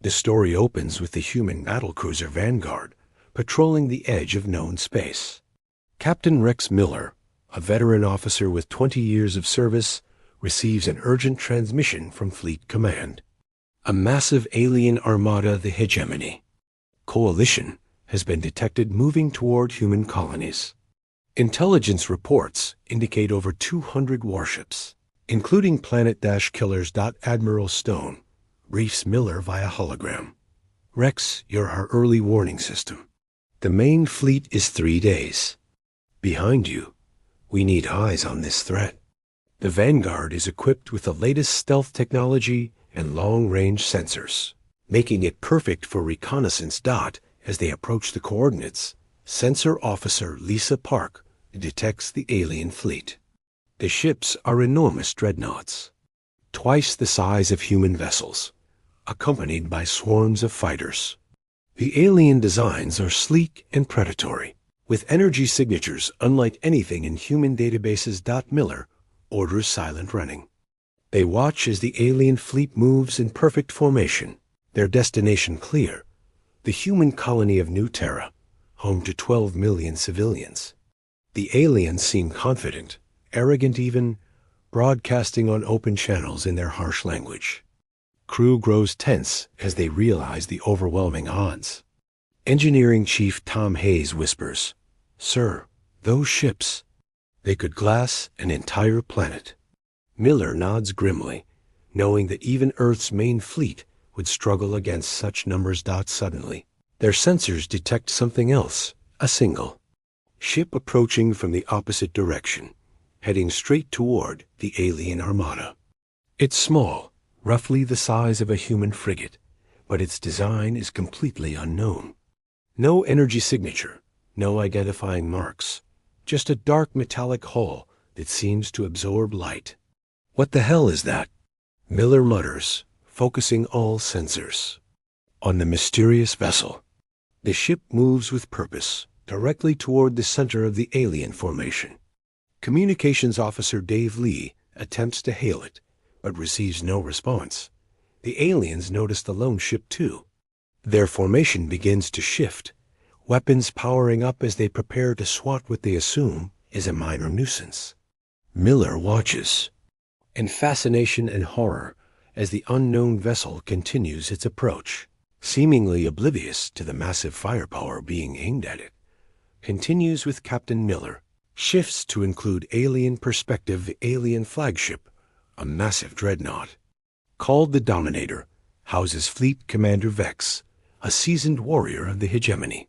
The story opens with the human battlecruiser Vanguard patrolling the edge of known space. Captain Rex Miller, a veteran officer with 20 years of service, receives an urgent transmission from Fleet Command. A massive alien armada, the Hegemony Coalition, has been detected moving toward human colonies. Intelligence reports indicate over 200 warships, including planet-killers. Admiral Stone briefs Miller via hologram. Rex, you're our early warning system. The main fleet is 3 days. Behind you, we need eyes on this threat. The Vanguard is equipped with the latest stealth technology and long-range sensors, making it perfect for reconnaissance. As they approach the coordinates, Sensor Officer Lisa Park detects the alien fleet. The ships are enormous dreadnoughts, twice the size of human vessels, accompanied by swarms of fighters. The alien designs are sleek and predatory, with energy signatures unlike anything in human databases. Miller orders silent running. They watch as the alien fleet moves in perfect formation, their destination clear: the human colony of New Terra, home to 12 million civilians. The aliens seem confident, arrogant even, broadcasting on open channels in their harsh language. Crew grows tense as they realize the overwhelming odds. Engineering Chief Tom Hayes whispers, "Sir, those ships, they could glass an entire planet." Miller nods grimly, knowing that even Earth's main fleet would struggle against such numbers. Suddenly, their sensors detect something else, a single ship approaching from the opposite direction, heading straight toward the alien armada. It's small, roughly the size of a human frigate, but its design is completely unknown. No energy signature, no identifying marks, just a dark metallic hull that seems to absorb light. "What the hell is that?" Miller mutters, focusing all sensors on the mysterious vessel. The ship moves with purpose, directly toward the center of the alien formation. Communications Officer Dave Lee attempts to hail it, but receives no response. The aliens notice the lone ship too. Their formation begins to shift, weapons powering up as they prepare to swat what they assume is a minor nuisance. Miller watches, in fascination and horror, as the unknown vessel continues its approach, seemingly oblivious to the massive firepower being aimed at it. Continues with Captain Miller, shifts to include alien perspective. The alien flagship, a massive dreadnought, called the Dominator, houses Fleet Commander Vex, a seasoned warrior of the Hegemony.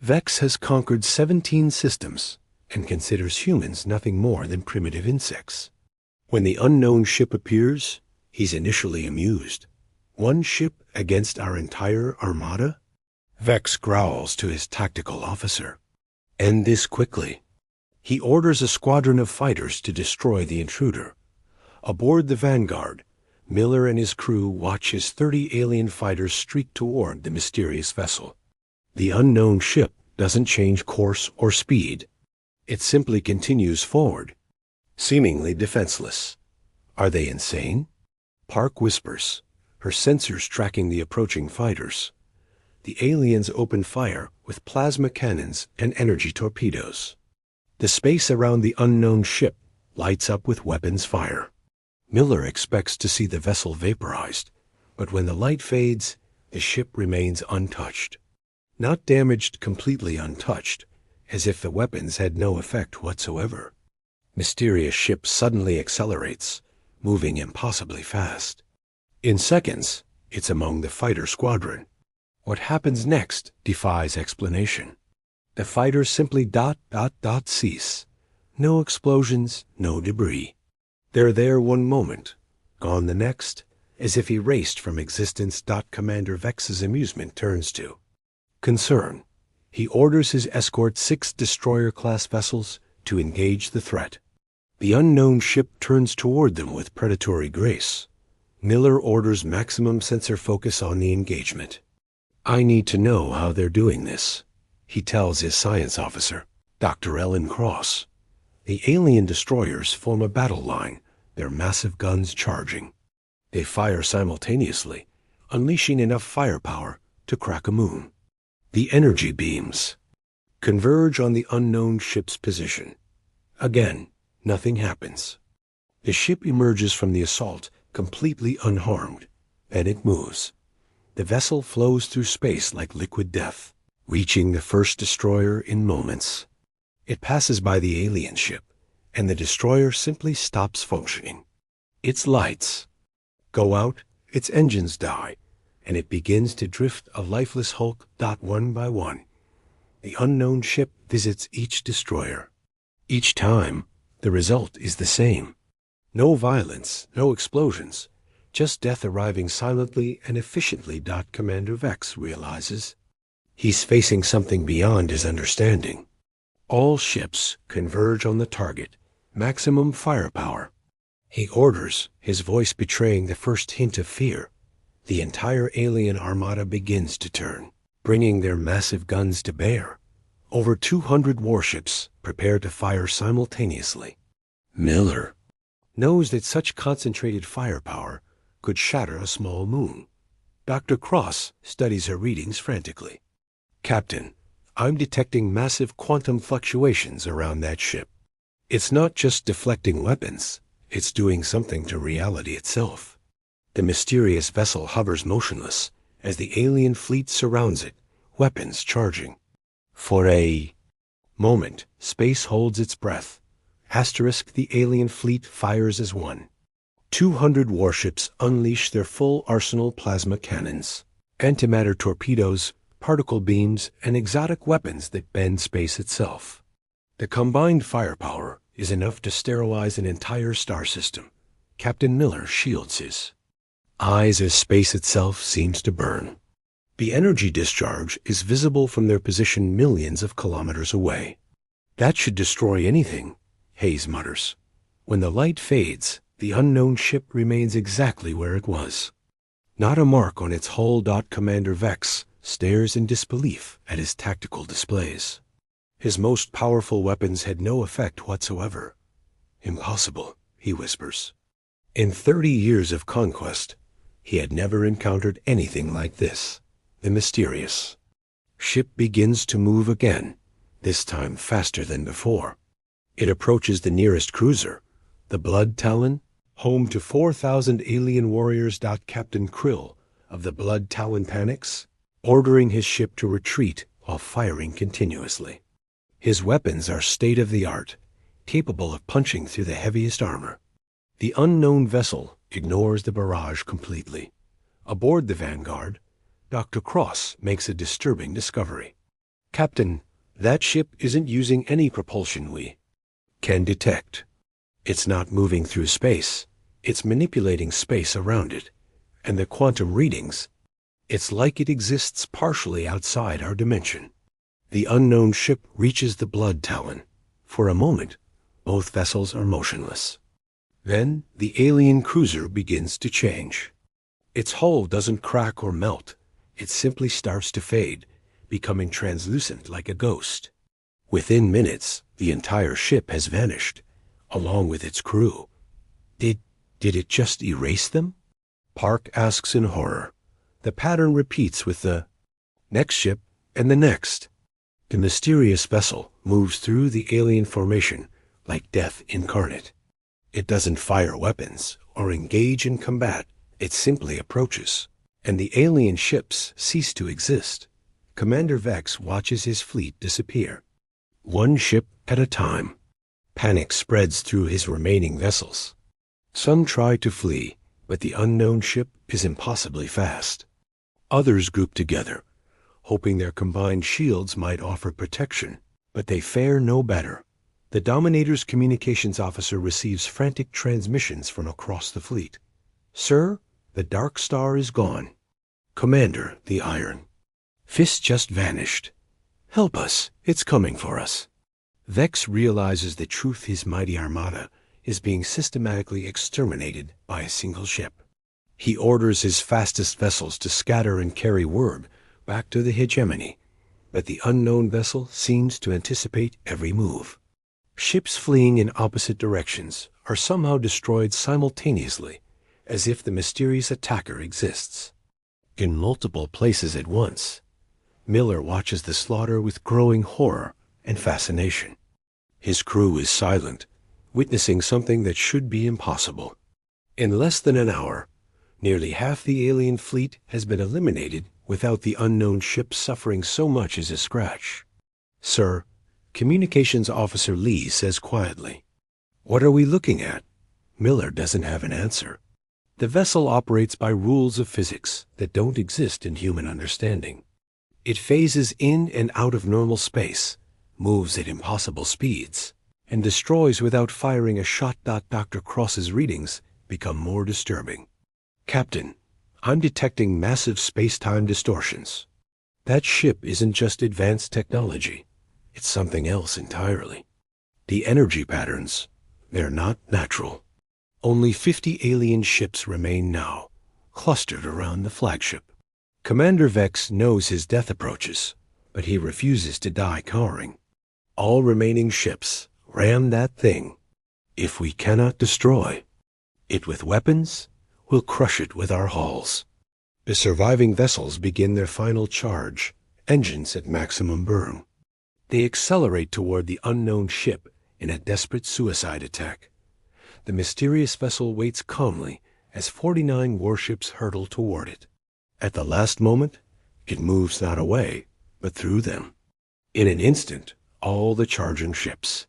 Vex has conquered 17 systems and considers humans nothing more than primitive insects. When the unknown ship appears, he's initially amused. One ship against our entire armada? Vex growls to his tactical officer. End this quickly. He orders a squadron of fighters to destroy the intruder. Aboard the Vanguard, Miller and his crew watch as 30 alien fighters streak toward the mysterious vessel. The unknown ship doesn't change course or speed. It simply continues forward, seemingly defenseless. Are they insane? Park whispers, her sensors tracking the approaching fighters. The aliens open fire with plasma cannons and energy torpedoes. The space around the unknown ship lights up with weapons fire. Miller expects to see the vessel vaporized, but when the light fades, the ship remains untouched. Not damaged, completely untouched, as if the weapons had no effect whatsoever. Mysterious ship suddenly accelerates, moving impossibly fast. In seconds, it's among the fighter squadron. What happens next defies explanation. The fighters simply cease. No explosions, no debris. They're there one moment, gone the next, as if erased from existence. Commander Vex's amusement turns to concern. He orders his escort 6 destroyer-class vessels to engage the threat. The unknown ship turns toward them with predatory grace. Miller orders maximum sensor focus on the engagement. "I need to know how they're doing this," he tells his science officer, Dr. Ellen Cross. The alien destroyers form a battle line, their massive guns charging. They fire simultaneously, unleashing enough firepower to crack a moon. The energy beams converge on the unknown ship's position. Again, nothing happens. The ship emerges from the assault completely unharmed, and it moves. The vessel flows through space like liquid death, reaching the first destroyer in moments. It passes by the alien ship, and the destroyer simply stops functioning. Its lights go out, its engines die, and it begins to drift a lifeless hulk one by one. The unknown ship visits each destroyer. Each time, the result is the same. No violence, no explosions, just death arriving silently and efficiently. Commander Vex realizes he's facing something beyond his understanding. All ships converge on the target, maximum firepower. He orders, his voice betraying the first hint of fear. The entire alien armada begins to turn, bringing their massive guns to bear. Over 200 warships prepare to fire simultaneously. Miller knows that such concentrated firepower could shatter a small moon. Dr. Cross studies her readings frantically. Captain, I'm detecting massive quantum fluctuations around that ship. It's not just deflecting weapons, it's doing something to reality itself. The mysterious vessel hovers motionless as the alien fleet surrounds it, weapons charging. For a moment, space holds its breath. The alien fleet fires as one. 200 warships unleash their full arsenal: plasma cannons, antimatter torpedoes, particle beams, and exotic weapons that bend space itself. The combined firepower is enough to sterilize an entire star system. Captain Miller shields his eyes as space itself seems to burn. The energy discharge is visible from their position millions of kilometers away. That should destroy anything, Hayes mutters. When the light fades, the unknown ship remains exactly where it was. Not a mark on its hull. Commander Vex stares in disbelief at his tactical displays. His most powerful weapons had no effect whatsoever. Impossible, he whispers. In 30 years of conquest, he had never encountered anything like this. The mysterious ship begins to move again, this time faster than before. It approaches the nearest cruiser, the Blood Talon, home to 4,000 alien warriors. Captain Krill of the Blood Talon panics, ordering his ship to retreat while firing continuously. His weapons are state-of-the-art, capable of punching through the heaviest armor. The unknown vessel ignores the barrage completely. Aboard the Vanguard, Dr. Cross makes a disturbing discovery. Captain, that ship isn't using any propulsion we can detect. It's not moving through space. It's manipulating space around it. And the quantum readings, it's like it exists partially outside our dimension. The unknown ship reaches the Blood Talon. For a moment, both vessels are motionless. Then the alien cruiser begins to change. Its hull doesn't crack or melt. It simply starts to fade, becoming translucent like a ghost. Within minutes, the entire ship has vanished, along with its crew. Did it just erase them? Park asks in horror. The pattern repeats with the next ship and the next. The mysterious vessel moves through the alien formation like death incarnate. It doesn't fire weapons or engage in combat. It simply approaches, and the alien ships cease to exist. Commander Vex watches his fleet disappear, one ship at a time. Panic spreads through his remaining vessels. Some try to flee, but the unknown ship is impossibly fast. Others group together, hoping their combined shields might offer protection, but they fare no better. The Dominator's communications officer receives frantic transmissions from across the fleet. Sir, the Dark Star is gone. Commander, the Iron Fist just vanished. Help us, it's coming for us. Vex realizes the truth: his mighty armada is being systematically exterminated by a single ship. He orders his fastest vessels to scatter and carry word back to the hegemony, but the unknown vessel seems to anticipate every move. Ships fleeing in opposite directions are somehow destroyed simultaneously, as if the mysterious attacker exists. in multiple places at once. Miller watches the slaughter with growing horror and fascination. His crew is silent, witnessing something that should be impossible. In less than an hour, nearly half the alien fleet has been eliminated without the unknown ship suffering so much as a scratch. "Sir," Communications Officer Lee says quietly. "What are we looking at?" Miller doesn't have an answer. The vessel operates by rules of physics that don't exist in human understanding. It phases in and out of normal space, moves at impossible speeds, and destroys without firing a shot. Dr. Cross's readings become more disturbing. "Captain, I'm detecting massive space-time distortions. That ship isn't just advanced technology. It's something else entirely. The energy patterns, they're not natural. Only 50 alien ships remain now, clustered around the flagship. Commander Vex knows his death approaches, but he refuses to die cowering. All remaining ships, ram that thing. If we cannot destroy it with weapons, we'll crush it with our hulls." The surviving vessels begin their final charge, engines at maximum burn. They accelerate toward the unknown ship in a desperate suicide attack. The mysterious vessel waits calmly as 49 warships hurtle toward it. At the last moment, it moves not away, but through them. In an instant, all the charging ships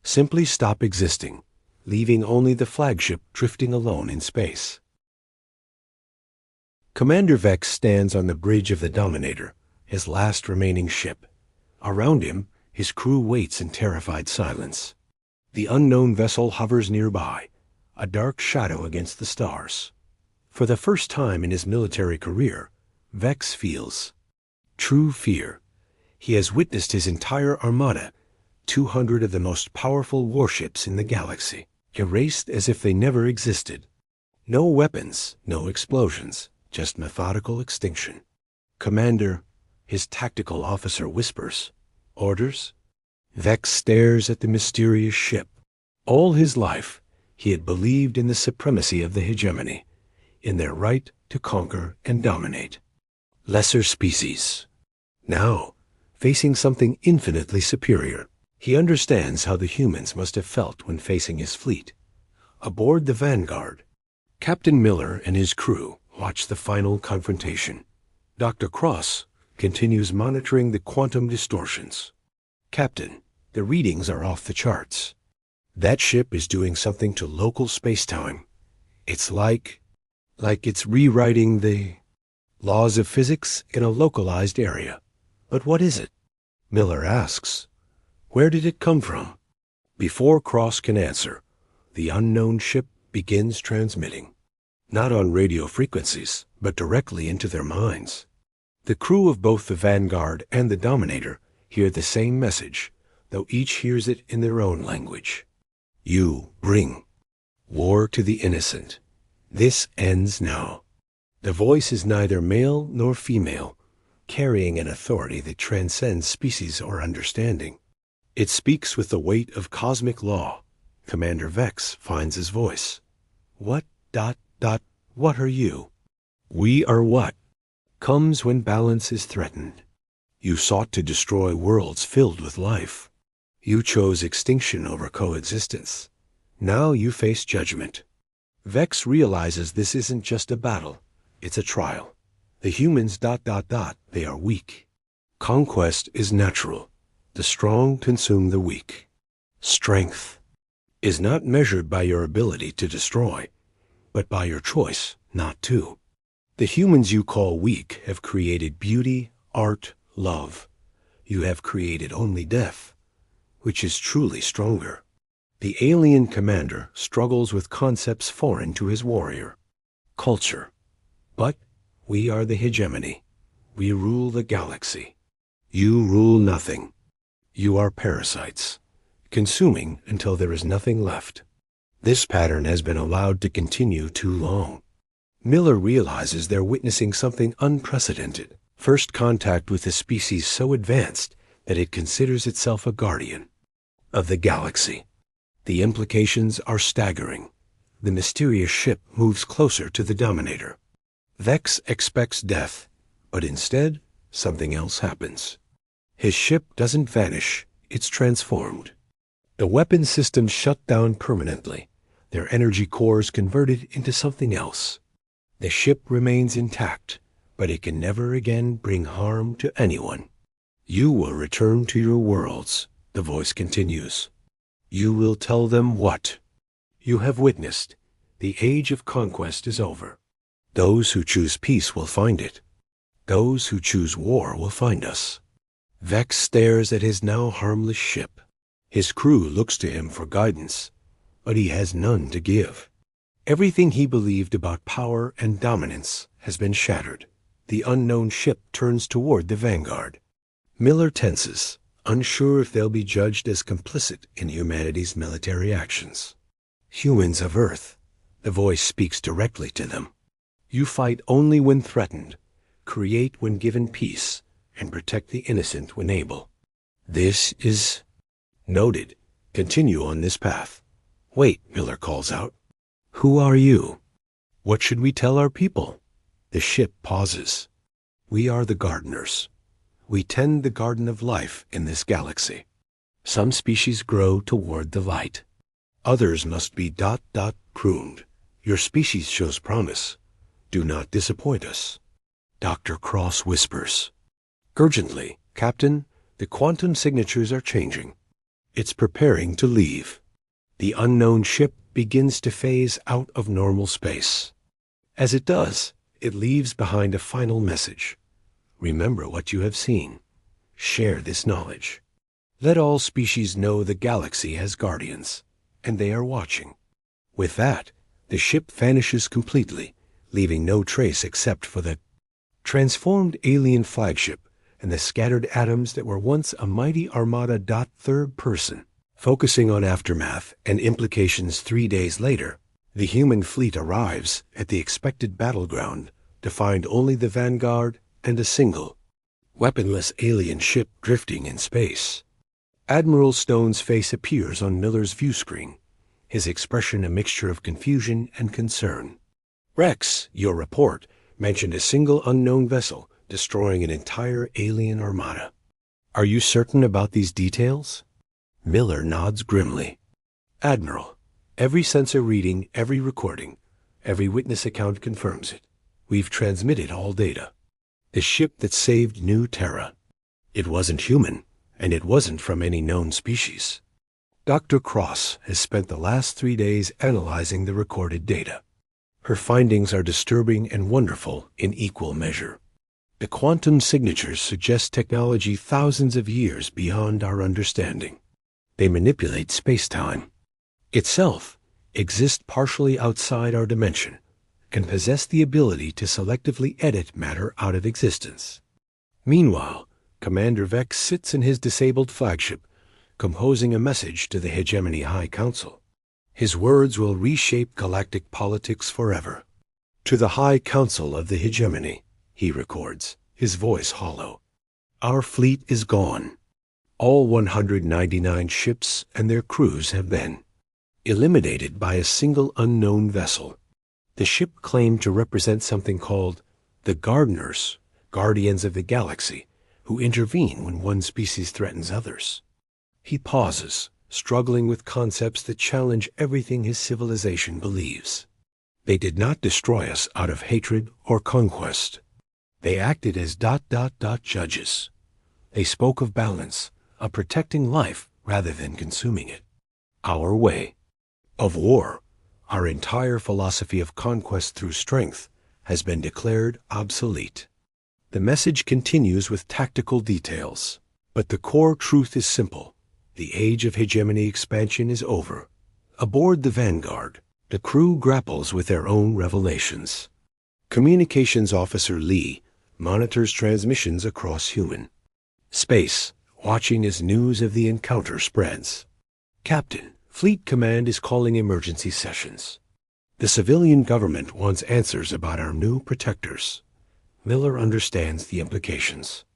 simply stop existing, leaving only the flagship drifting alone in space. Commander Vex stands on the bridge of the Dominator, his last remaining ship. Around him, his crew waits in terrified silence. The unknown vessel hovers nearby, a dark shadow against the stars. For the first time in his military career, Vex feels true fear. He has witnessed his entire armada, 200 of the most powerful warships in the galaxy, erased as if they never existed. No weapons, no explosions, just methodical extinction. "Commander," his tactical officer whispers. "Orders?" Vex stares at the mysterious ship. All his life, he had believed in the supremacy of the hegemony, in their right to conquer and dominate lesser species. Now, facing something infinitely superior, he understands how the humans must have felt when facing his fleet. Aboard the Vanguard, Captain Miller and his crew watch the final confrontation. Dr. Cross continues monitoring the quantum distortions. "Captain, the readings are off the charts. That ship is doing something to local space-time. It's like it's rewriting the laws of physics in a localized area. But what is it?" Miller asks. "Where did it come from?" Before Cross can answer, the unknown ship begins transmitting, not on radio frequencies, but directly into their minds. The crew of both the Vanguard and the Dominator hear the same message, though each hears it in their own language. "You bring war to the innocent. This ends now." The voice is neither male nor female, carrying an authority that transcends species or understanding. It speaks with the weight of cosmic law. Commander Vex finds his voice. What are you? "We are what comes when balance is threatened. You sought to destroy worlds filled with life. You chose extinction over coexistence. Now you face judgment." Vex realizes this isn't just a battle, it's a trial. The humans ... they are weak. Conquest is natural. The strong consume the weak. Strength is not measured by your ability to destroy, but by your choice not to. The humans you call weak have created beauty, art, love. You have created only death, which is truly stronger. The alien commander struggles with concepts foreign to his warrior. Culture. But we are the hegemony. We rule the galaxy. You rule nothing. You are parasites, consuming until there is nothing left. This pattern has been allowed to continue too long. Miller realizes they're witnessing something unprecedented. First contact with a species so advanced that it considers itself a guardian of the galaxy. The implications are staggering. The mysterious ship moves closer to the Dominator. Vex expects death, but instead, something else happens. His ship doesn't vanish, it's transformed. The weapon systems shut down permanently, their energy cores converted into something else. The ship remains intact, but it can never again bring harm to anyone. You will return to your worlds, the voice continues. You will tell them what you have witnessed. The age of conquest is over. Those who choose peace will find it. Those who choose war will find us. Vex stares at his now harmless ship. His crew looks to him for guidance, but he has none to give. Everything he believed about power and dominance has been shattered. The unknown ship turns toward the vanguard. Miller tenses, unsure if they'll be judged as complicit in humanity's military actions. Humans of Earth, the voice speaks directly to them. You fight only when threatened, create when given peace, and protect the innocent when able. This is noted. Continue on this path. Wait, Miller calls out. Who are you? What should we tell our people? The ship pauses. We are the gardeners. We tend the garden of life in this galaxy. Some species grow toward the light. Others must be pruned. Your species shows promise. Do not disappoint us. Dr. Cross whispers. Urgently, Captain, the quantum signatures are changing. It's preparing to leave. The unknown ship begins to phase out of normal space. As it does, it leaves behind a final message. Remember what you have seen. Share this knowledge. Let all species know the galaxy has guardians, and they are watching. With that, the ship vanishes completely, leaving no trace except for the transformed alien flagship and the scattered atoms that were once a mighty armada. Third person. Focusing on aftermath and implications 3 days later, the human fleet arrives at the expected battleground to find only the vanguard and a single, weaponless alien ship drifting in space. Admiral Stone's face appears on Miller's view screen, his expression a mixture of confusion and concern. Rex, your report mentioned a single unknown vessel destroying an entire alien armada. Are you certain about these details? Miller nods grimly. Admiral, every sensor reading, every recording, every witness account confirms it. We've transmitted all data. The ship that saved New Terra. It wasn't human, and it wasn't from any known species. Dr. Cross has spent the last 3 days analyzing the recorded data. Her findings are disturbing and wonderful in equal measure. The quantum signatures suggest technology thousands of years beyond our understanding. They manipulate space-time. Itself exists partially outside our dimension, can possess the ability to selectively edit matter out of existence. Meanwhile, Commander Vex sits in his disabled flagship, composing a message to the Hegemony High Council. His words will reshape galactic politics forever. To the High Council of the Hegemony, he records, his voice hollow. Our fleet is gone. All 199 ships and their crews have been eliminated by a single unknown vessel. The ship claimed to represent something called the Gardeners, guardians of the galaxy, who intervene when one species threatens others. He pauses, struggling with concepts that challenge everything his civilization believes. They did not destroy us out of hatred or conquest. They acted as judges. They spoke of balance, of protecting life rather than consuming it. Our way of war, our entire philosophy of conquest through strength, has been declared obsolete. The message continues with tactical details, but the core truth is simple. The age of hegemony expansion is over. Aboard the Vanguard, the crew grapples with their own revelations. Communications Officer Lee monitors transmissions across human space, watching as news of the encounter spreads. Captain, Fleet Command is calling emergency sessions. The civilian government wants answers about our new protectors. Miller understands the implications.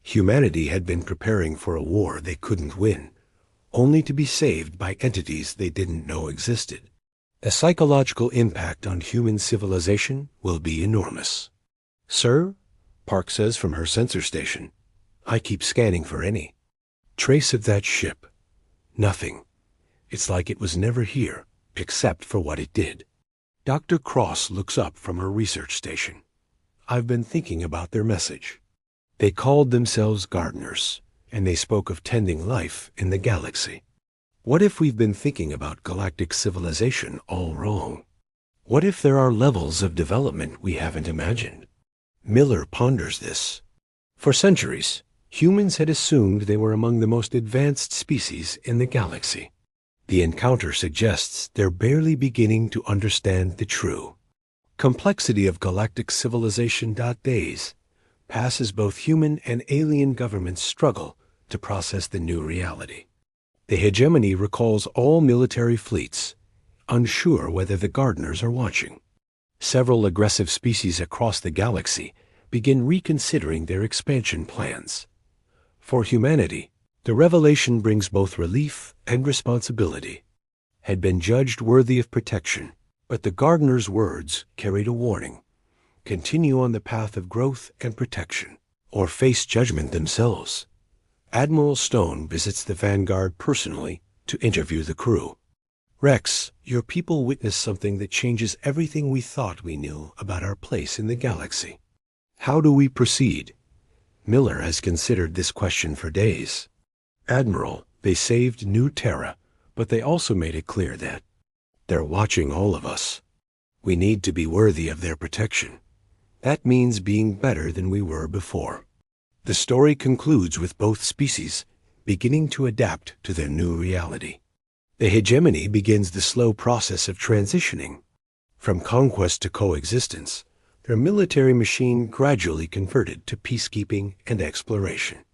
Humanity had been preparing for a war they couldn't win, only to be saved by entities they didn't know existed. The psychological impact on human civilization will be enormous. "Sir," Park says from her sensor station, "I keep scanning for any trace of that ship. Nothing. It's like it was never here, except for what it did." Dr. Cross looks up from her research station. "I've been thinking about their message. They called themselves gardeners, and they spoke of tending life in the galaxy. What if we've been thinking about galactic civilization all wrong? What if there are levels of development we haven't imagined?" Miller ponders this. For centuries, humans had assumed they were among the most advanced species in the galaxy. The encounter suggests they're barely beginning to understand the true complexity of galactic civilization. Days passes both human and alien governments struggle to process the new reality. The hegemony recalls all military fleets, unsure whether the gardeners are watching. Several aggressive species across the galaxy begin reconsidering their expansion plans. For humanity, the revelation brings both relief and responsibility. Had been judged worthy of protection, but the gardener's words carried a warning: continue on the path of growth and protection, or face judgment themselves. Admiral Stone visits the Vanguard personally to interview the crew. "Rex, your people witnessed something that changes everything we thought we knew about our place in the galaxy. How do we proceed?" Miller has considered this question for days. "Admiral, they saved New Terra, but they also made it clear that they're watching all of us. We need to be worthy of their protection. That means being better than we were before." The story concludes with both species beginning to adapt to their new reality. The hegemony begins the slow process of transitioning. From conquest to coexistence, their military machine gradually converted to peacekeeping and exploration.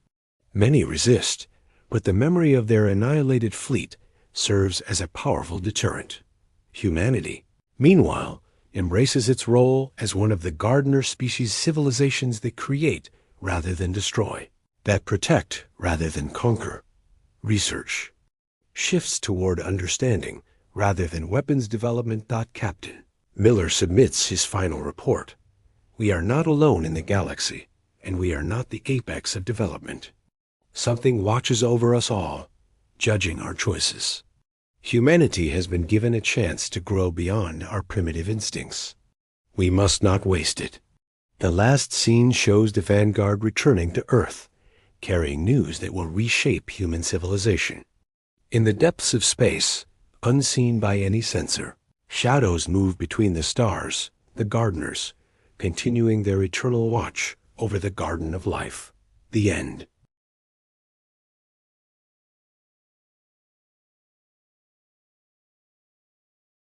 Many resist, but the memory of their annihilated fleet serves as a powerful deterrent. Humanity, meanwhile, embraces its role as one of the gardener species civilizations that create rather than destroy, that protect rather than conquer. Research shifts toward understanding rather than weapons development. Captain Miller submits his final report. "We are not alone in the galaxy, and we are not the apex of development. Something watches over us all, judging our choices. Humanity has been given a chance to grow beyond our primitive instincts. We must not waste it." The last scene shows the Vanguard returning to Earth, carrying news that will reshape human civilization. In the depths of space, unseen by any sensor, shadows move between the stars, the gardeners, continuing their eternal watch over the Garden of Life. The end.